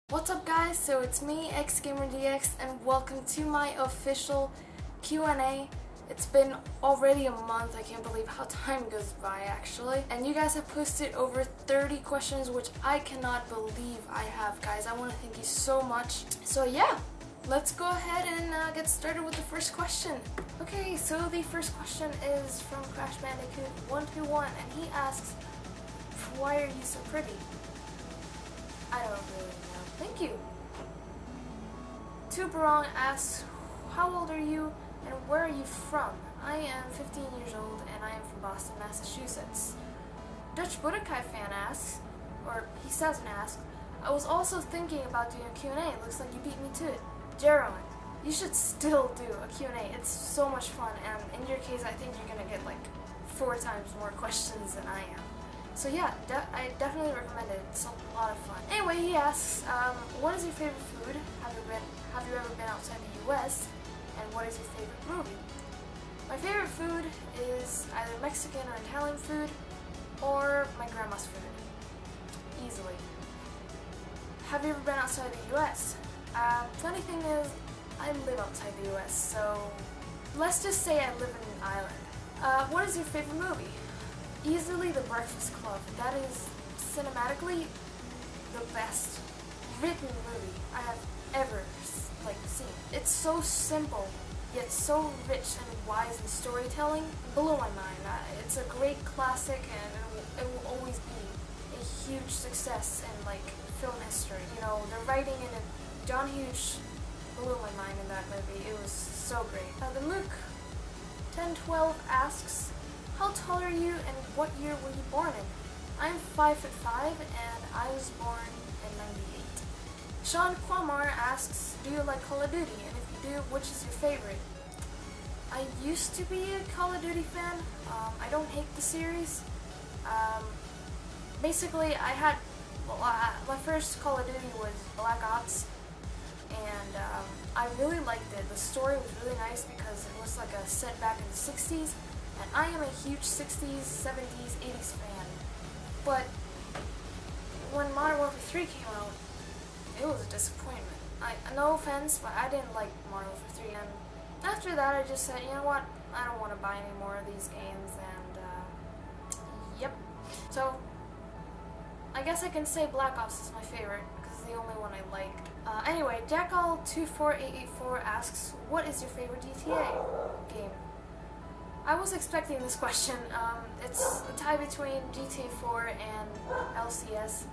What's up guys, so it's me, XGamerDX, and welcome to my official Q&A. It's been already a month, I can't believe how time goes by actually. And you guys have posted over 30 questions, which I cannot believe I have, guys. I want to thank you so much. So yeah, let's go ahead and get started with the first question. Okay, so the first question is from Crash Bandicoot 121, and he asks, why are you so pretty? I don't really know. Thank you. Tuberong asks, how old are you and where are you from? I am 15 years old and I am from Boston, Massachusetts. Dutch Budokai fan asks, or he says and asks, I was also thinking about doing a Q&A. It looks like you beat me to it. Jaron, you should still do a Q&A. It's so much fun, and in your case I think you're gonna get like 4 times more questions than I am. So yeah, I definitely recommend it. It's a lot of fun. Anyway, he asks, what is your favorite food? Have you ever been outside the US? And what is your favorite movie? My favorite food is either Mexican or Italian food, or my grandma's food. Easily. Have you ever been outside the US? Funny thing is, I live outside the US, so let's just say I live in an island. What is your favorite movie? Easily The Breakfast Club. That is cinematically the best written movie I have ever seen. It's so simple, yet so rich and wise in storytelling. It blew my mind. It's a great classic, and it will always be a huge success in film history. You know, the writing in it, John Hughes blew my mind in that movie. It was so great. The Mook 1012 asks, how tall are you and what year were you born in? I'm 5'5" and I was born in '98. Sean Quamar asks, do you like Call of Duty? And if you do, which is your favorite? I used to be a Call of Duty fan. I don't hate the series. Basically, my first Call of Duty was Black Ops, and I really liked it. The story was really nice because it was like a set back in the 60s. And I am a huge 60s, 70s, 80s fan. But when Modern Warfare 3 came out, it was a disappointment. No offense, but I didn't like Modern Warfare 3. And after that, I just said, you know what? I don't want to buy any more of these games. And yep. So I guess I can say Black Ops is my favorite because it's the only one I like. Anyway, Jackal24884 asks, what is your favorite GTA game? I was expecting this question. It's a tie between GTA 4 and LCS.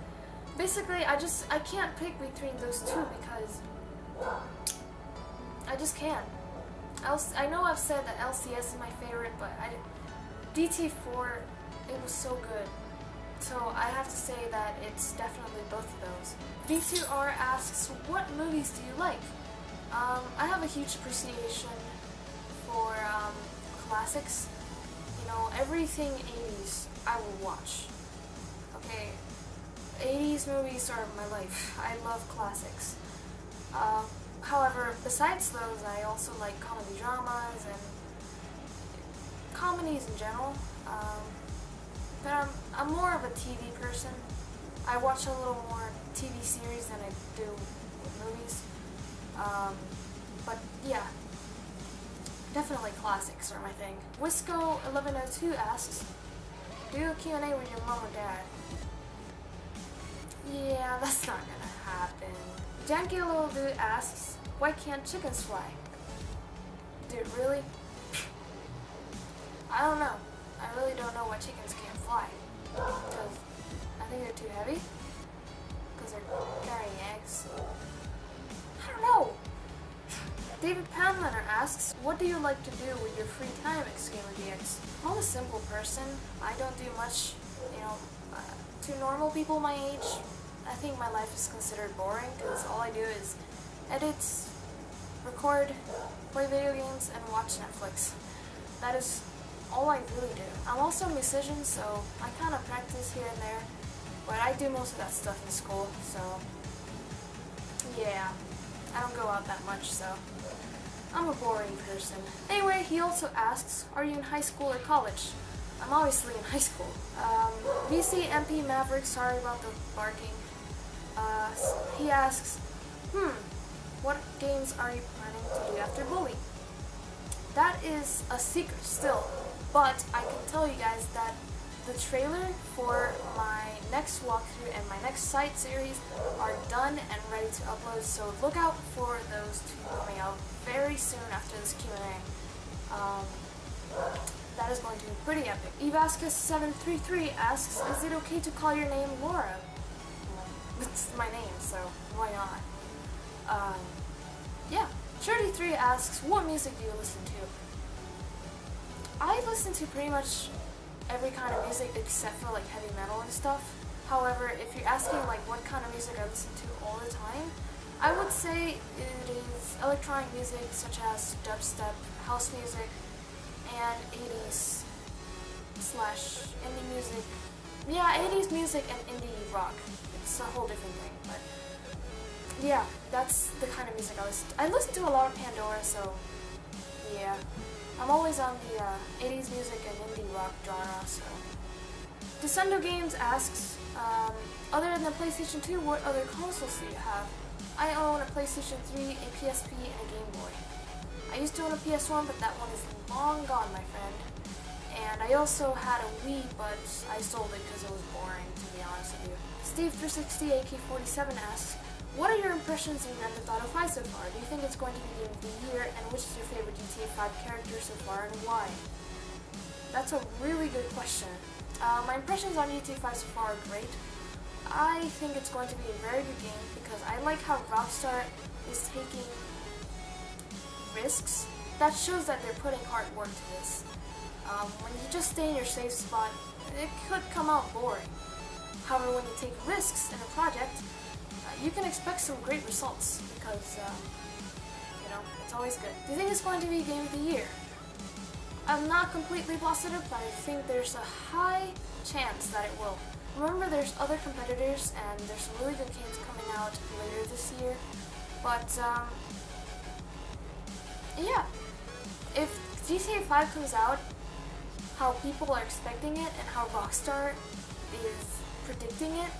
Basically, I can't pick between those two because I just can't. I know I've said that LCS is my favorite, but GTA 4, it was so good. So I have to say that it's definitely both of those. B2R asks, what movies do you like? I have a huge appreciation for classics. You know, everything 80s I will watch. Okay, 80s movies are my life. I love classics. However, besides those, I also like comedy dramas and comedies in general. But I'm more of a TV person. I watch a little more TV series than I do with movies. But yeah. Definitely classics are my thing. Wisco1102 asks, do a Q&A with your mom or dad? Yeah, that's not gonna happen. Janky Little Dude asks, why can't chickens fly? Dude, really? I don't know. I really don't know why chickens can't fly. Because I think they're too heavy? Because they're carrying eggs? I don't know. David Panlander asks, what do you like to do with your free time, XGamerDX? I'm a simple person. I don't do much, to normal people my age. I think my life is considered boring because all I do is edit, record, play video games, and watch Netflix. That is all I really do. I'm also a musician, so I kind of practice here and there, but I do most of that stuff in school, so yeah, I don't go out that much, so I'm a boring person. Anyway, he also asks, are you in high school or college? I'm obviously in high school. VCMP Maverick, sorry about the barking. He asks, what games are you planning to do after Bully? That is a secret still, but I can tell you guys that the trailer for my next walkthrough and my next site series are done and ready to upload, so look out for those two coming out very soon after this Q&A. That is going to be pretty epic. Evascus733 asks, is it okay to call your name Laura? It's my name, so why not? Yeah. Shirty3 asks, what music do you listen to? I listen to pretty much every kind of music except for like heavy metal and stuff. However, if you're asking like what kind of music I listen to all the time, I would say it is electronic music such as dubstep, house music, and 80s / indie music. Yeah, 80s music and indie rock. It's a whole different thing, but yeah, that's the kind of music I listen to. I listen to a lot of Pandora, so yeah. I'm always on the 80s music and indie rock genre, so. Descendo Games asks, other than the PlayStation 2, what other consoles do you have? I own a PlayStation 3, a PSP, and a Game Boy. I used to own a PS1, but that one is long gone, my friend. And I also had a Wii, but I sold it because it was boring, to be honest with you. Steve360 AK47 asks, what are your impressions in Grand Theft Auto 5 so far? Do you think it's going to be Game of the Year, and which is your favorite GTA 5 character so far, and why? That's a really good question. My impressions on GTA 5 so far are great. I think it's going to be a very good game because I like how Rockstar is taking risks. That shows that they're putting hard work to this. When you just stay in your safe spot, it could come out boring. However, when you take risks in a project, you can expect some great results because, it's always good. Do you think it's going to be Game of the Year? I'm not completely positive, but I think there's a high chance that it will. Remember, there's other competitors, and there's some really good games coming out later this year. But, yeah. If GTA 5 comes out, how people are expecting it, and how Rockstar is predicting it,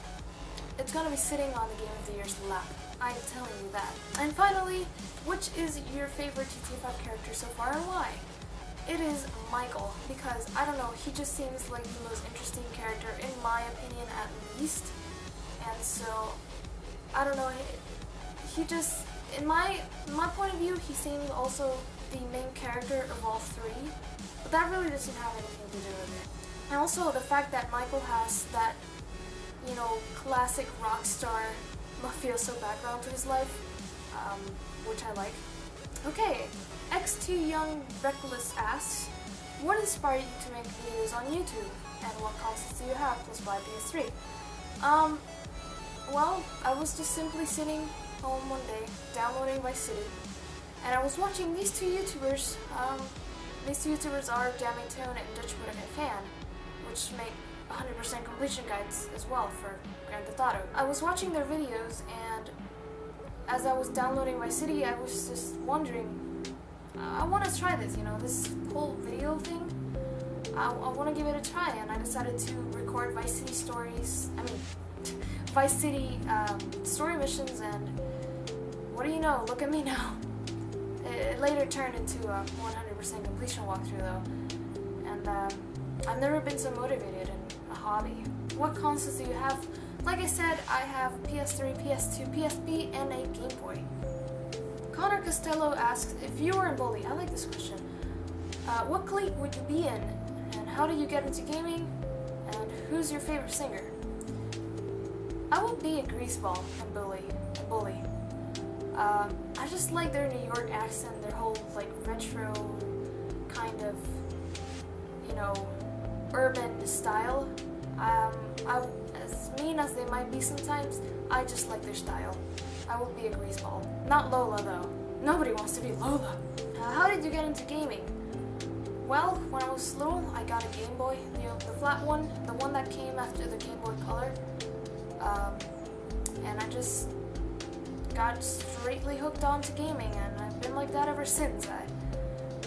it's gonna be sitting on the Game of the Year's lap. I'm telling you that. And finally, which is your favorite GTA 5 character so far and why? It is Michael, because, I don't know, he just seems like the most interesting character, in my opinion at least. And so, I don't know, he just, in my point of view, he seems also the main character of all three. But that really doesn't have anything to do with it. And also the fact that Michael has that, classic Rockstar mafioso background to his life, which I like. Okay, X2 Young Reckless asks, what inspired you to make videos on YouTube, and what consoles do you have, plus buy PS3? Well, I was just simply sitting home one day, downloading Vice City, and I was watching these two YouTubers. These two YouTubers are Jamming Tone and Dutch Budokai Fan, which make 100% completion guides as well for Grand Theft Auto. I was watching their videos, and as I was downloading Vice City, I was just wondering, I want to try this, this whole video thing. I want to give it a try, and I decided to record Vice City Vice City story missions, and what do you know, look at me now. It later turned into a 100% completion walkthrough though, and I've never been so motivated in a hobby. What consoles do you have? Like I said, I have PS3, PS2, PSP, and a Game Boy. Connor Costello asks, if you were in Bully, I like this question, what clique would you be in, and how did you get into gaming, and who's your favorite singer? I would be a greaseball in Bully. I just like their New York accent, their whole retro kind of, urban style. As mean as they might be sometimes, I just like their style. I would be a greaseball. Not Lola though. Nobody wants to be Lola. How did you get into gaming? Well, when I was little, I got a Game Boy, the flat one, the one that came after the Game Boy Color. And I just got straightly hooked on to gaming, and I've been like that ever since.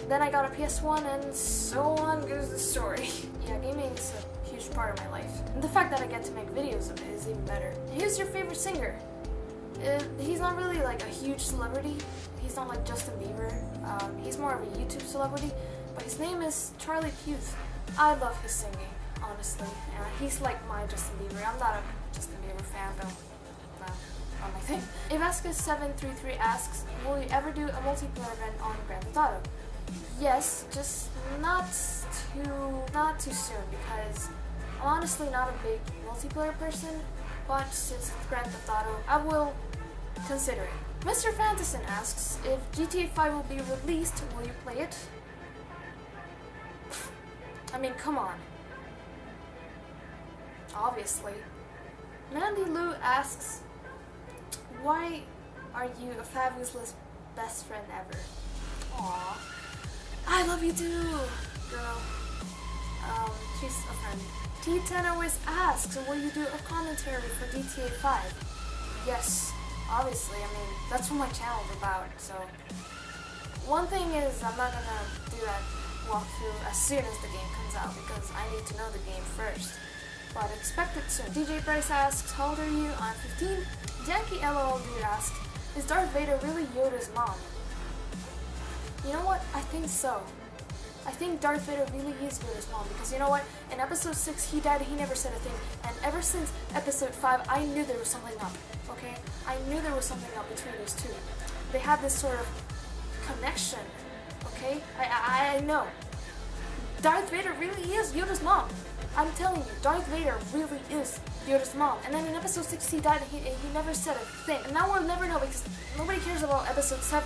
Then I got a PS1, and so on goes the story. Yeah, gaming is a huge huge part of my life. And the fact that I get to make videos of it is even better. Who's your favorite singer? He's not really like a huge celebrity. He's not like Justin Bieber. He's more of a YouTube celebrity. But his name is Charlie Puth. I love his singing, honestly. He's like my Justin Bieber. I'm not a Justin Bieber fan, though. Not my thing. Ivasca733 asks, will you ever do a multiplayer event on Grand Theft Auto? Yes, just not too soon, because I'm honestly not a big multiplayer person, but since it's Grand Theft Auto, I will consider it. Mr. Fantason asks, if GTA 5 will be released, will you play it? I mean, come on. Obviously. Mandy Lou asks, why are you a fabulous best friend ever? Aww. I love you too, girl. She's a friend. T10 always asks, will you do a commentary for GTA 5? Yes, obviously. I mean, that's what my channel's about, so. One thing is, I'm not gonna do that walkthrough as soon as the game comes out, because I need to know the game first. But expect it soon. DJ Bryce asks, how old are you? I'm 15. Yankee LOL Dude asks, is Darth Vader really Yoda's mom? You know what? I think so. I think Darth Vader really is Yoda's mom, because you know what? In episode 6 he died and he never said a thing, and ever since episode 5 I knew there was something up, okay? I knew there was something up between those two. They had this sort of connection, okay? I know. Darth Vader really is Yoda's mom. I'm telling you, Darth Vader really is Yoda's mom. And then in episode 6 he died and he never said a thing. And now we'll never know because nobody cares about episode 7.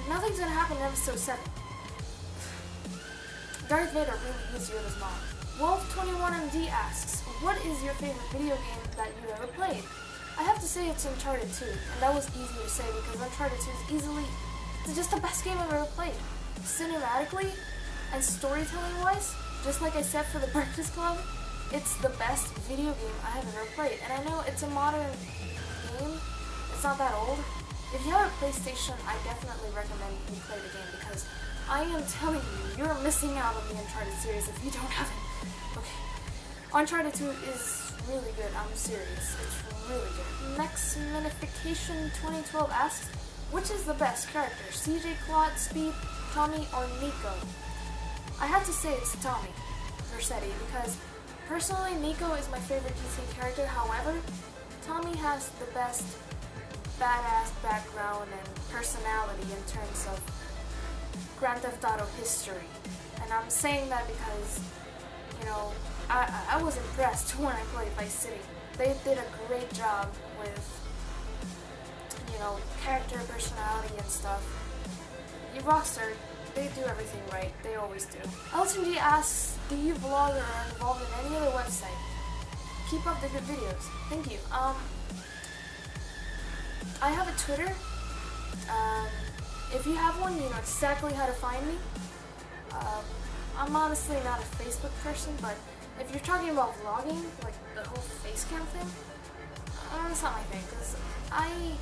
Nothing's gonna happen in episode 7. Darth Vader really is Yoda's mom. Wolf21MD asks, what is your favorite video game that you ever played? I have to say it's Uncharted 2, and that was easy to say because Uncharted 2 is it's just the best game I've ever played. Cinematically and storytelling-wise, just like I said for the Breakfast Club, it's the best video game I have ever played. And I know it's a modern game, it's not that old. If you have a PlayStation, I definitely recommend you play the game because I am telling you, you're missing out on the Uncharted series if you don't have it. Okay. Uncharted 2 is really good, I'm serious. It's really good. Next Minification 2012 asks, which is the best character, CJ, Claude, Speed, Tommy, or Nico? I have to say it's Tommy Vercetti because personally Nico is my favorite GTA character. However, Tommy has the best badass background and personality in terms of Grand Theft Auto history. And I'm saying that because, you know, I was impressed when I played Vice City. They did a great job with, you know, character, personality, and stuff. Rockstar, they do everything right. They always do. Elton G asks, do you vlog or are involved in any other website? Keep up the good videos. Thank you. I have a Twitter. If you have one, you know exactly how to find me. I'm honestly not a Facebook person, but if you're talking about vlogging, like the whole face cam thing, that's not my thing, because I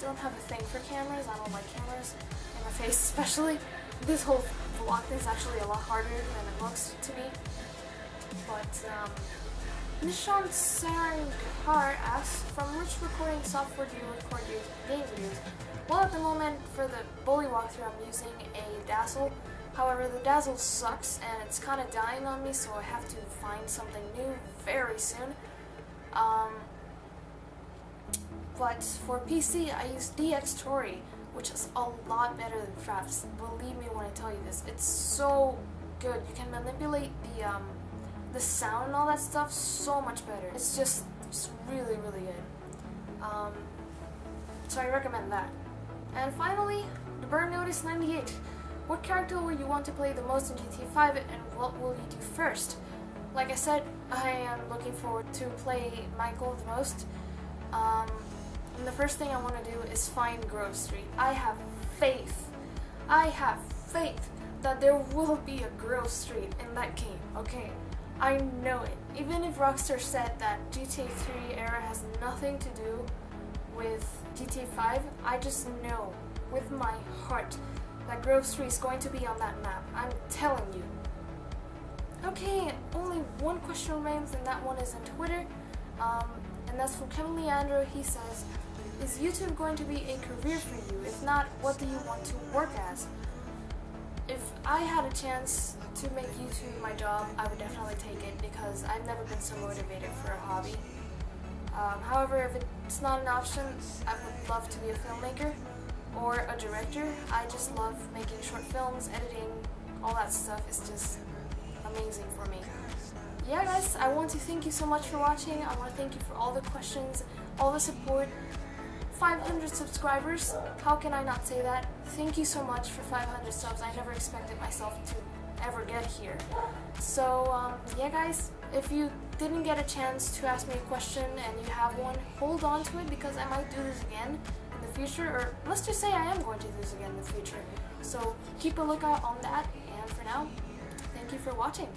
don't have a thing for cameras. I don't like cameras in my face, especially. This whole vlog thing is actually a lot harder than it looks to me. But, Nishan Saranghar asks, from which recording software do you record your game videos? Well, at the moment, for the Bully walkthrough, I'm using a Dazzle. However, the Dazzle sucks, and it's kind of dying on me, so I have to find something new very soon. But for PC, I use DxTory, which is a lot better than Fraps. Believe me when I tell you this. It's so good. You can manipulate the sound and all that stuff so much better. It's really, really good. So I recommend that. And finally, the Burn Notice 98. What character will you want to play the most in GTA 5 and what will you do first? Like I said, I am looking forward to play Michael the most. And the first thing I want to do is find Grove Street. I have faith that there will be a Grove Street in that game, okay? I know it. Even if Rockstar said that GTA 3 era has nothing to do with GTA 5, I just know with my heart that Grove Street is going to be on that map. I'm telling you. Okay, only one question remains, and that one is on Twitter. And that's from Kevin Leandro. He says, is YouTube going to be a career for you? If not, what do you want to work as? If I had a chance to make YouTube my job, I would definitely take it because I've never been so motivated for a hobby. However, if it's not an option, I would love to be a filmmaker or a director. I just love making short films, editing, all that stuff is just amazing for me. Yeah guys, I want to thank you so much for watching. I want to thank you for all the questions, all the support. 500 subscribers, how can I not say that? Thank you so much for 500 subs. I never expected myself to ever get here. So yeah guys, if you didn't get a chance to ask me a question and you have one, hold on to it because I might do this again in the future, or let's just say I am going to do this again in the future. So keep a lookout on that, and for now, thank you for watching.